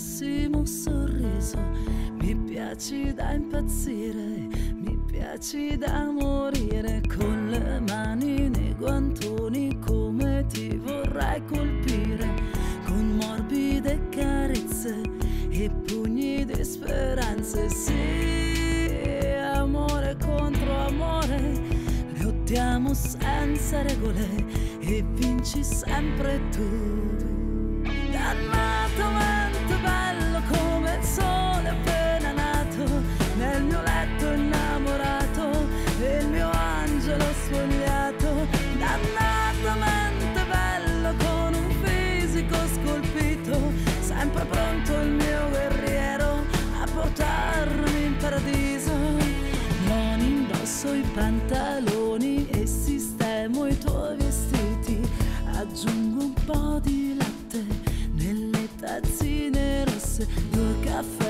bellissimo sorriso, mi piaci da impazzire, mi piaci da morire, con le mani nei guantoni come ti vorrei colpire, con morbide carezze e pugni di speranze. Sì, amore contro amore, lottiamo senza regole e vinci sempre tu. Dannatamente bello come il sole appena nato, nel mio letto innamorato e il mio angelo spogliato. Dannatamente bello con un fisico scolpito, sempre pronto il mio guerriero a portarmi in paradiso. Non indosso i pantaloni e sistemo i tuoi vestiti, aggiungo un po' di latte nelle tazzine rosse, 2 caffè